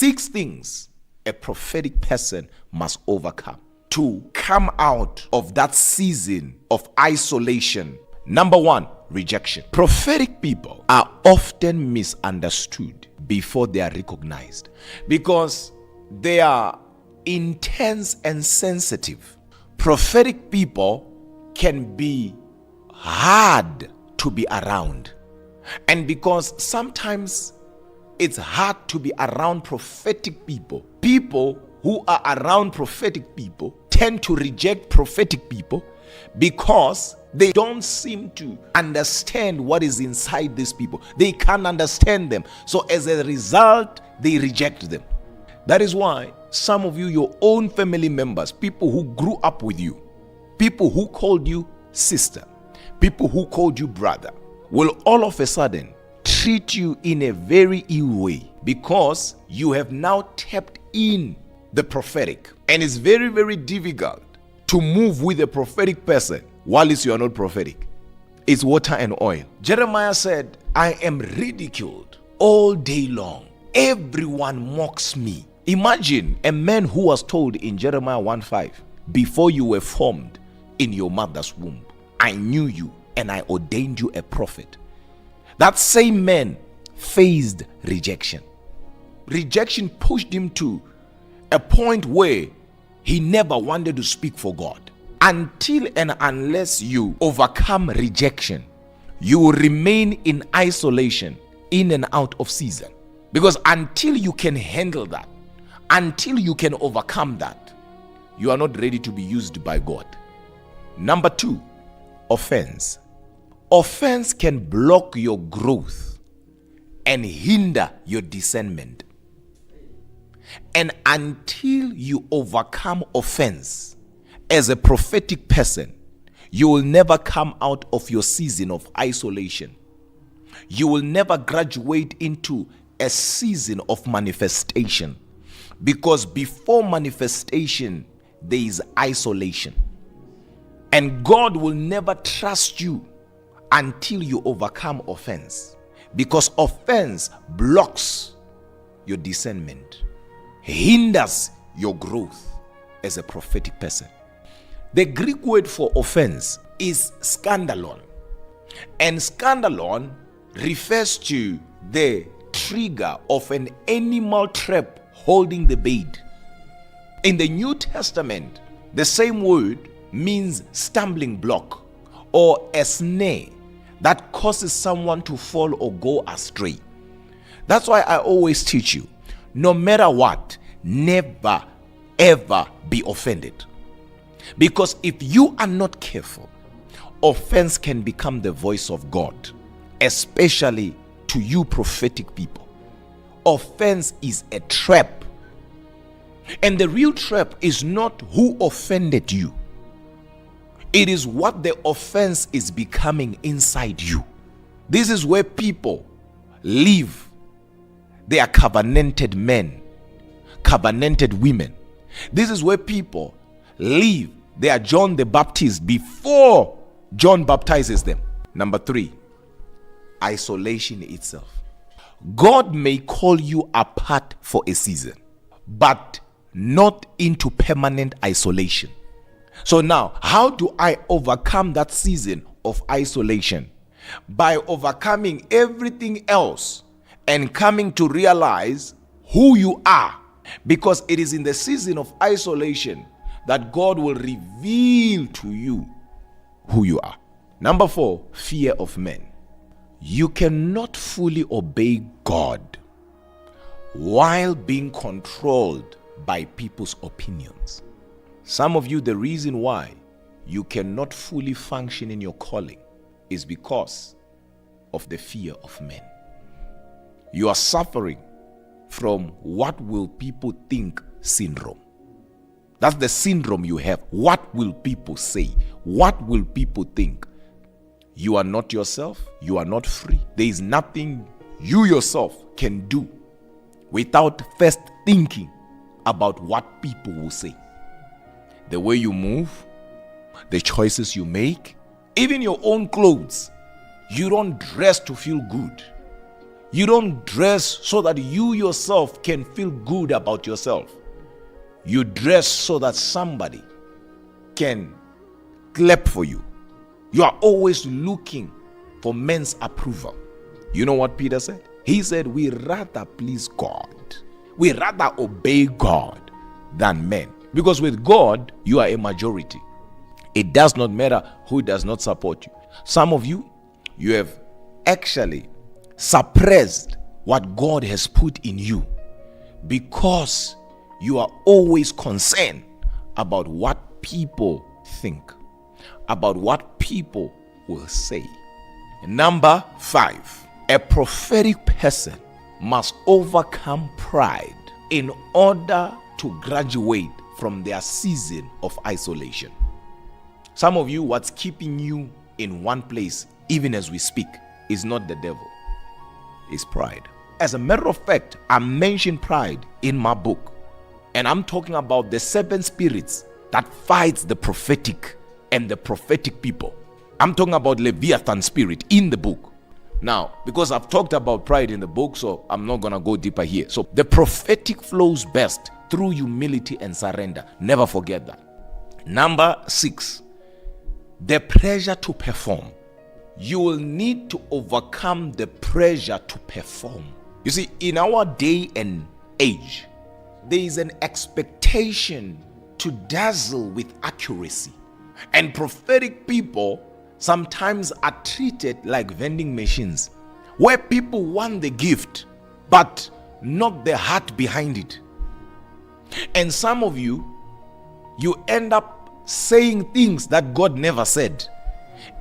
6 things a prophetic person must overcome to come out of that season of isolation. Number 1, rejection. Prophetic people are often misunderstood before they are recognized because they are intense and sensitive. Prophetic people can be hard to be around, and because sometimes it's hard to be around prophetic people, people who are around prophetic people tend to reject prophetic people because they don't seem to understand what is inside these people. They can't understand them. So as a result, they reject them. That is why some of you, your own family members, people who grew up with you, people who called you sister, people who called you brother, will all of a sudden treat you in a very ill way because you have now tapped in the prophetic. And it's very, very difficult to move with a prophetic person while you are not prophetic. It's water and oil. Jeremiah said, I am ridiculed all day long. Everyone mocks me. Imagine a man who was told in Jeremiah 1:5, before you were formed in your mother's womb, I knew you and I ordained you a prophet. That same man faced rejection. Rejection pushed him to a point where he never wanted to speak for God. Until and unless you overcome rejection, you will remain in isolation, in and out of season. Because until you can handle that, until you can overcome that, you are not ready to be used by God. Number 2, offense. Offense can block your growth and hinder your discernment. And until you overcome offense as a prophetic person, you will never come out of your season of isolation. You will never graduate into a season of manifestation, because before manifestation there is isolation. And God will never trust you until you overcome offense, because offense blocks your discernment, hinders your growth as a prophetic person. The Greek word for offense is scandalon, and scandalon refers to the trigger of an animal trap holding the bait. In the New Testament, the same word means stumbling block or a snare that causes someone to fall or go astray. That's why I always teach you, no matter what, never ever be offended. Because if you are not careful, offense can become the voice of God, especially to you prophetic people. Offense is a trap. And the real trap is not who offended you. It is what the offense is becoming inside you. This is where people live. They are covenanted men, covenanted women. This is where people live. They are John the Baptist before John baptizes them. Number 3, isolation itself. God may call you apart for a season, but not into permanent isolation. So now, how do I overcome that season of isolation? By overcoming everything else and coming to realize who you are. Because it is in the season of isolation that God will reveal to you who you are. Number 4, fear of men. You cannot fully obey God while being controlled by people's opinions. Some of you, the reason why you cannot fully function in your calling is because of the fear of men. You are suffering from what will people think syndrome. That's the syndrome you have. What will people say? What will people think? You are not yourself. You are not free. There is nothing you yourself can do without first thinking about what people will say. The way you move, the choices you make, even your own clothes. You don't dress to feel good. You don't dress so that you yourself can feel good about yourself. You dress so that somebody can clap for you. You are always looking for men's approval. You know what Peter said? He said, we rather please God. We rather obey God than men. Because with God, you are a majority. It does not matter who does not support you. Some of you, you have actually suppressed what God has put in you because you are always concerned about what people think, about what people will say. Number 5, a prophetic person must overcome pride in order to graduate from their season of isolation. Some of you, what's keeping you in one place, even as we speak, is not the devil, it's pride. As a matter of fact, I mentioned pride in my book, and I'm talking about the 7 spirits that fights the prophetic and the prophetic people. I'm talking about Leviathan spirit in the book. Now, because I've talked about pride in the book, so I'm not going to go deeper here. So the prophetic flows best through humility and surrender. Never forget that. Number 6, the pressure to perform. You will need to overcome the pressure to perform. You see, in our day and age, there is an expectation to dazzle with accuracy. And prophetic people sometimes are treated like vending machines, where people want the gift, but not the heart behind it. And some of you end up saying things that God never said.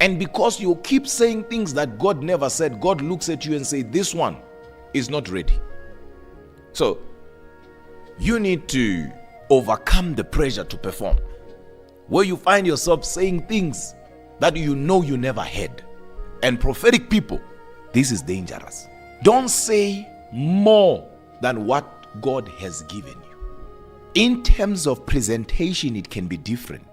And because you keep saying things that God never said, God looks at you and says, this one is not ready. So you need to overcome the pressure to perform, where you find yourself saying things that you know you never had. And prophetic people, this is dangerous. Don't say more than what God has given you. In terms of presentation, it can be different.